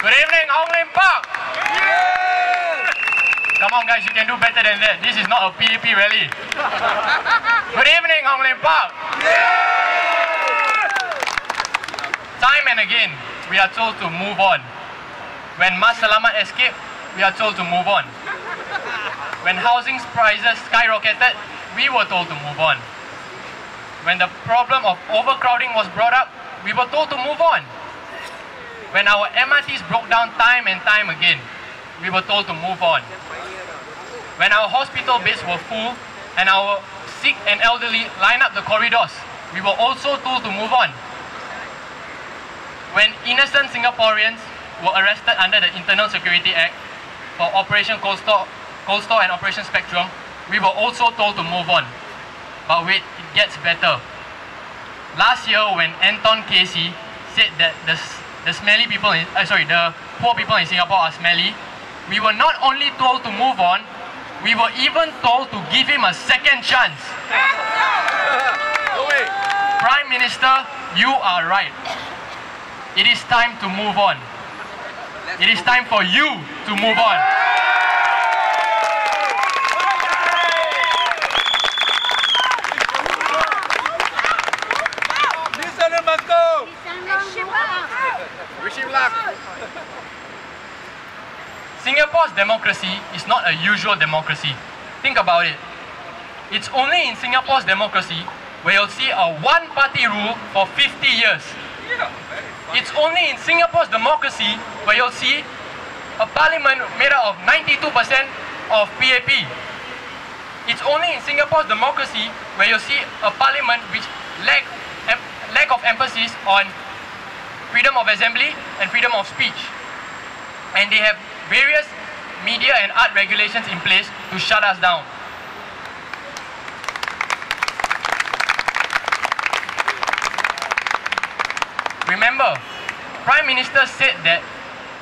Good evening, Hong Lim Park! Yeah! Come on guys, you can do better than that. This is not a PAP rally. Good evening, Hong Lim Park! Yeah! Time and again, we are told to move on. When Mas Selamat escaped, we are told to move on. When housing prices skyrocketed, we were told to move on. When the problem of overcrowding was brought up, we were told to move on. When our MRTs broke down time and time again, we were told to move on. When our hospital beds were full and our sick and elderly lined up the corridors, we were also told to move on. When innocent Singaporeans were arrested under the Internal Security Act for Operation Cold Store and Operation Spectrum, we were also told to move on. But wait, it gets better. Last year, when Anton Casey said that the poor people in Singapore are smelly, we were not only told to move on, we were even told to give him a second chance. Prime Minister, you are right. It is time to move on. It is time for you to move on. Singapore's democracy is not a usual democracy. Think about it. It's only in Singapore's democracy where you'll see a one-party rule for 50 years. It's only in Singapore's democracy where you'll see a parliament made up of 92% of PAP. It's only in Singapore's democracy where you'll see a parliament which lack of emphasis on freedom of assembly and freedom of speech. And they have various media and art regulations in place to shut us down. Remember, Prime Minister said that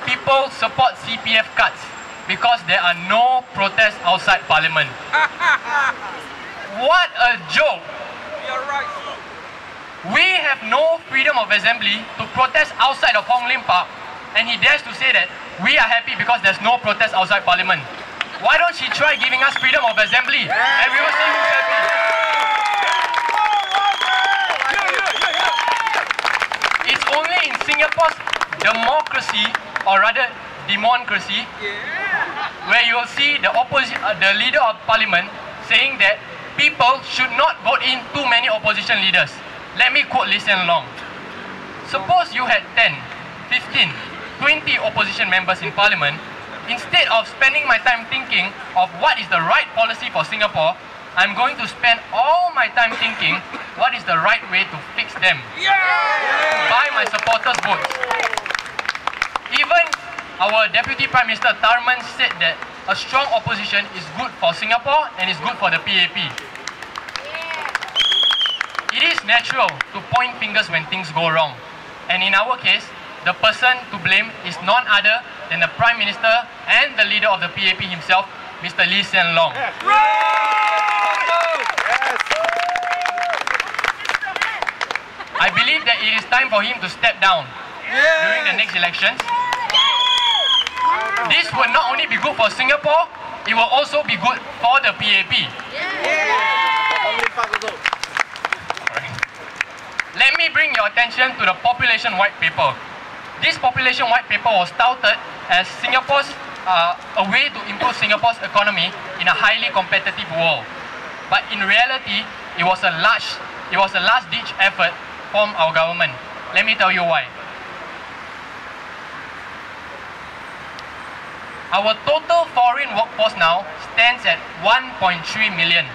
people support CPF cuts because there are no protests outside Parliament. What a joke! You're right. We have no freedom of assembly to protest outside of Hong Lim Park, and he dares to say that we are happy because there's no protest outside Parliament. Why don't she try giving us freedom of assembly and we will see who's happy? It's only in Singapore's democracy, or rather democracy, where you will see the leader of Parliament saying that people should not vote in too many opposition leaders. Let me quote Lee Hsien Loong. Suppose you had 10, 15, 20 opposition members in Parliament. Instead of spending my time thinking of what is the right policy for Singapore, I'm going to spend all my time thinking what is the right way to fix them. To buy my supporters' votes. Even our Deputy Prime Minister Tharman said that a strong opposition is good for Singapore and is good for the PAP. It is natural to point fingers when things go wrong. And in our case, the person to blame is none other than the Prime Minister and the leader of the PAP himself, Mr. Lee Hsien Loong. I believe that it is time for him to step down during the next elections. This will not only be good for Singapore, it will also be good for the PAP. Let me bring your attention to the population white paper. This population white paper was touted as Singapore's a way to improve Singapore's economy in a highly competitive world. But in reality, it was a last-ditch effort from our government. Let me tell you why. Our total foreign workforce now stands at 1.3 million.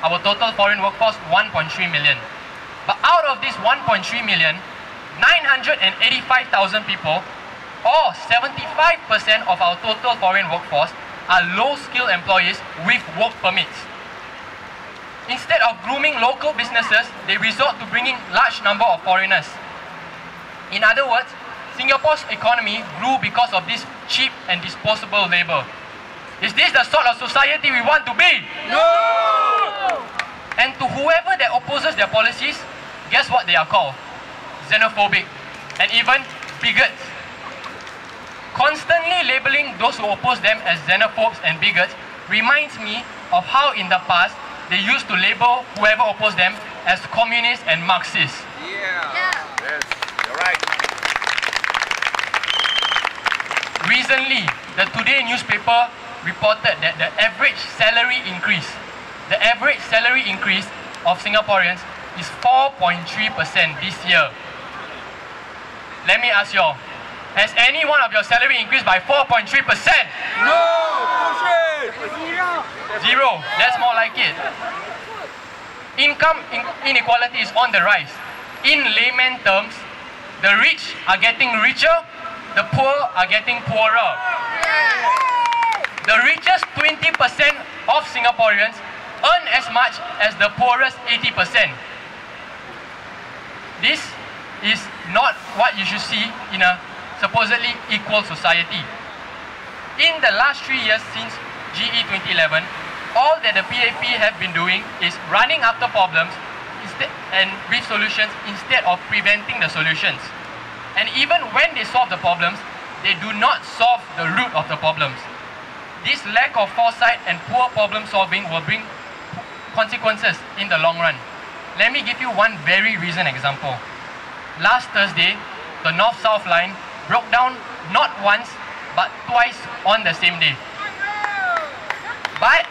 Our total foreign workforce, 1.3 million. But out of this 1.3 million, 985,000 people, or 75% of our total foreign workforce, are low-skilled employees with work permits. Instead of grooming local businesses, they resort to bringing large number of foreigners. In other words, Singapore's economy grew because of this cheap and disposable labor. Is this the sort of society we want to be? No! And to whoever that opposes their policies, guess what they are called? Xenophobic and even bigots. Constantly labeling those who oppose them as xenophobes and bigots reminds me of how in the past they used to label whoever opposed them as communists and Marxists. Yes, you're right. Recently, the Today newspaper reported that the average salary increase of Singaporeans is 4.3% this year. Let me ask you all, has any one of your salary increased by 4.3%? No! Bullshit! Zero. That's more like it. Income inequality is on the rise. In layman terms, the rich are getting richer, the poor are getting poorer. The richest 20% of Singaporeans earn as much as the poorest 80%. This is not what you should see in a supposedly equal society. In the last 3 years since GE 2011, all that the PAP have been doing is running after problems and with solutions instead of preventing the solutions. And even when they solve the problems, they do not solve the root of the problems. This lack of foresight and poor problem solving will bring consequences in the long run. Let me give you one very recent example. Last Thursday, the North-South line broke down not once but twice on the same day. But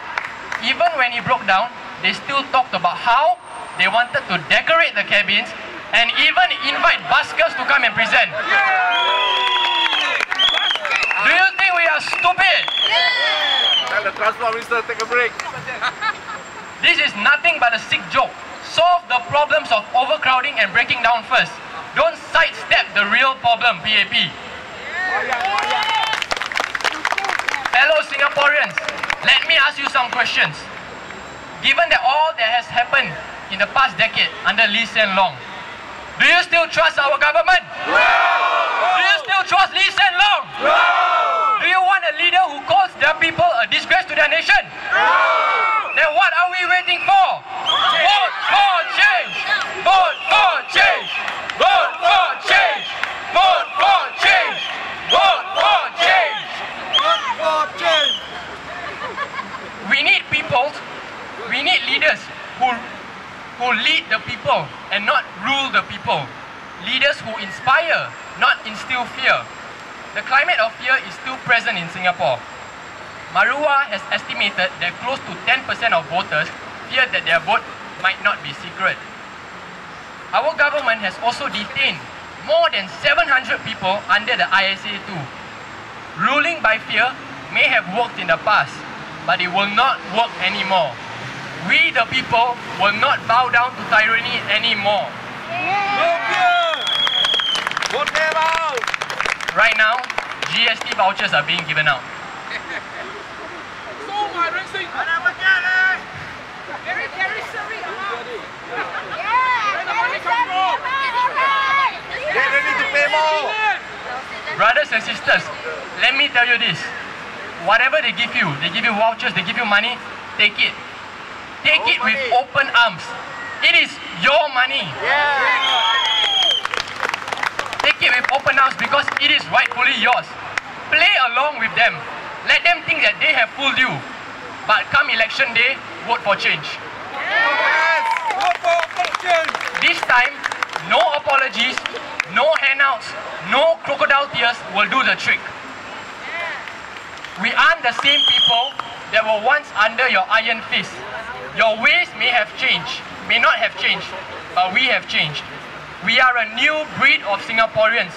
even when it broke down, they still talked about how they wanted to decorate the cabins and even invite buskers to come and present. Do you think we are stupid? Tell the transport minister take a break. This is nothing but a sick joke. Solve the problems of overcrowding and breaking down first. Don't sidestep the real problem, PAP. Fellow Singaporeans, let me ask you some questions. Given that all that has happened in the past decade under Lee Hsien Loong, do you still trust our government? No! Do you still trust Lee Hsien Loong? No! Do you want a leader who calls their people a disgrace to their nation? No! Then what are we waiting for? Vote for change! Vote for change! Vote for change! Vote for change! Vote for change! Vote for change! We need people, we need leaders who lead the people and not rule the people. Leaders who inspire, not instill fear. The climate of fear is still present in Singapore. Marua has estimated that close to 10% of voters fear that their vote might not be secret. Our government has also detained more than 700 people under the ISA too. Ruling by fear may have worked in the past, but it will not work anymore. We the people will not bow down to tyranny anymore. No fear! Vote them out! Right now, GST vouchers are being given out. Get ready to pay more! Brothers and sisters, let me tell you this. Whatever they give you vouchers, they give you money, take it. Take it with open arms. It is your money. Take it with open arms because it is rightfully yours. Play along with them. Let them think that they have fooled you. But come election day, vote for change. Yes! Vote for change! This time, no apologies, no handouts, no crocodile tears will do the trick. We aren't the same people that were once under your iron fist. Your ways may not have changed, but we have changed. We are a new breed of Singaporeans.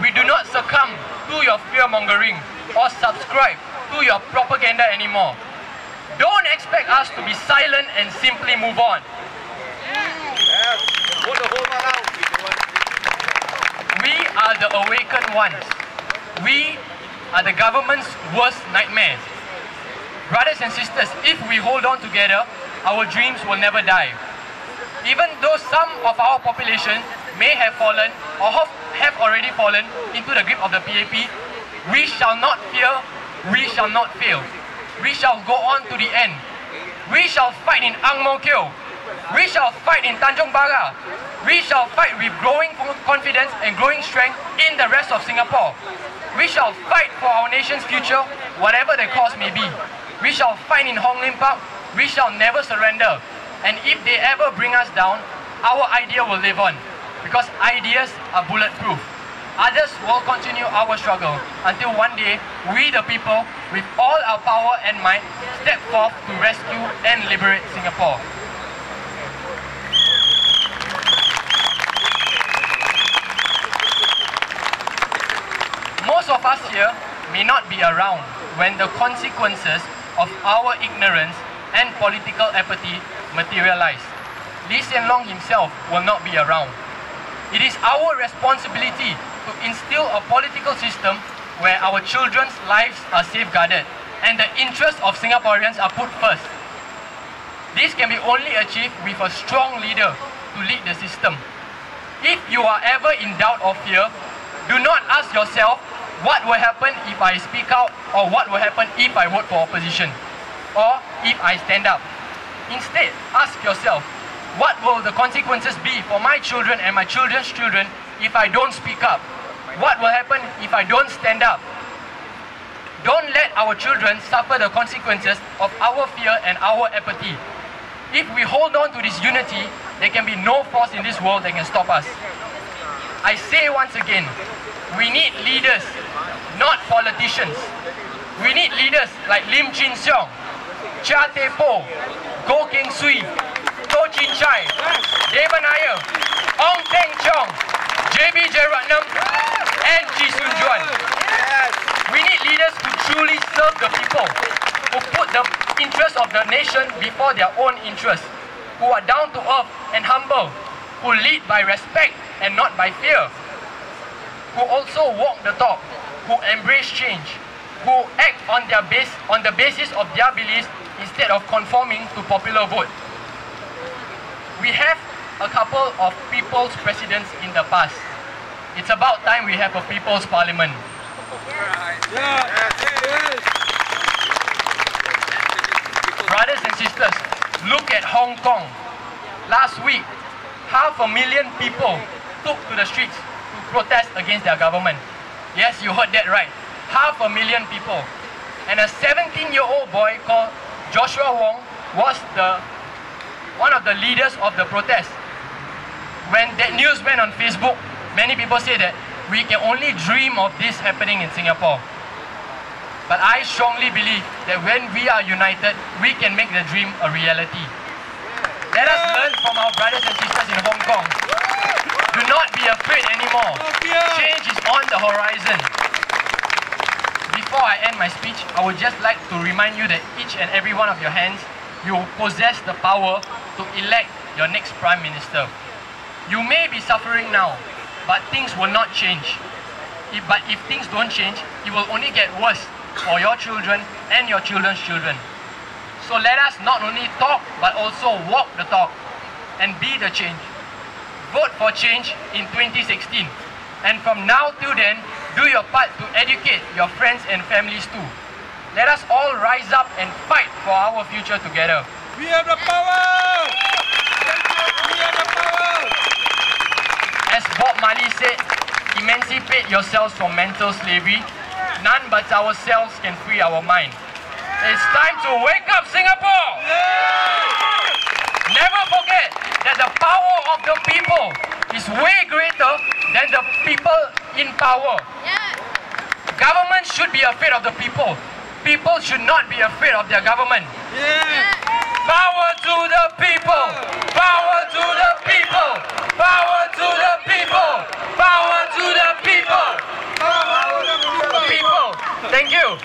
We do not succumb to your fear-mongering or subscribe to your propaganda anymore. Don't expect us to be silent and simply move on. Yes! Vote the whole man out! We are the awakened ones. We are the government's worst nightmare. Brothers and sisters, if we hold on together, our dreams will never die. Even though some of our population may have fallen or have already fallen into the grip of the PAP, we shall not fear, we shall not fail. We shall go on to the end. We shall fight in Ang Mo Kio. We shall fight in Tanjong Pagar. We shall fight with growing confidence and growing strength in the rest of Singapore. We shall fight for our nation's future, whatever the cost may be. We shall fight in Hong Lim Park. We shall never surrender. And if they ever bring us down, our idea will live on. Because ideas are bulletproof. Others will continue our struggle until one day, we the people, with all our power and might, step forth to rescue and liberate Singapore. Most of us here may not be around when the consequences of our ignorance and political apathy materialize. Lee Hsien Loong himself will not be around. It is our responsibility to instill a political system where our children's lives are safeguarded and the interests of Singaporeans are put first. This can be only achieved with a strong leader to lead the system. If you are ever in doubt or fear, do not ask yourself what will happen if I speak out, or what will happen if I vote for opposition, or if I stand up. Instead, ask yourself, what will the consequences be for my children and my children's children if I don't speak up? What will happen if I don't stand up? Don't let our children suffer the consequences of our fear and our apathy. If we hold on to this unity, there can be no force in this world that can stop us. I say once again, we need leaders, not politicians. We need leaders like Lim Chin Siong, Chia Te Po, Goh Keng Swee, Toh Chin Chai, Devan Nair, Ong Teng Cheong, JB Jeyaretnam, and Chee Soon Juan. We need leaders who truly serve the people, who put the interests of the nation before their own interests, who are down to earth and humble, who lead by respect and not by fear, who also walk the talk, who embrace change, who act on the basis of their beliefs instead of conforming to popular vote. We have a couple of people's presidents in the past. It's about time we have a people's parliament. Brothers and sisters, look at Hong Kong. Last week, 500,000 people took to the streets to protest against their government. Yes, you heard that right. 500,000 people. And a 17-year-old boy called Joshua Wong was one of the leaders of the protest. When that news went on Facebook, many people say that we can only dream of this happening in Singapore. But I strongly believe that when we are united, we can make the dream a reality. Let us learn from our brothers and sisters in Hong Kong. Do not be afraid anymore. Change is on the horizon. Before I end my speech, I would just like to remind you that each and every one of your hands, you possess the power to elect your next Prime Minister. You may be suffering now, but things will not change. But if things don't change, it will only get worse for your children and your children's children. So let us not only talk, but also walk the talk and be the change. Vote for change in 2016. And from now till then, do your part to educate your friends and families too. Let us all rise up and fight for our future together. We have the power! We have the power! As Bob Marley said, emancipate yourselves from mental slavery. None but ourselves can free our mind. It's time to wake up, Singapore! Never forget that the power of the people is way greater than the people in power. Government should be afraid of the people. People should not be afraid of their government. Power to the people! Power to the people! Power to the people! Power to the people! Power to the people! Thank you.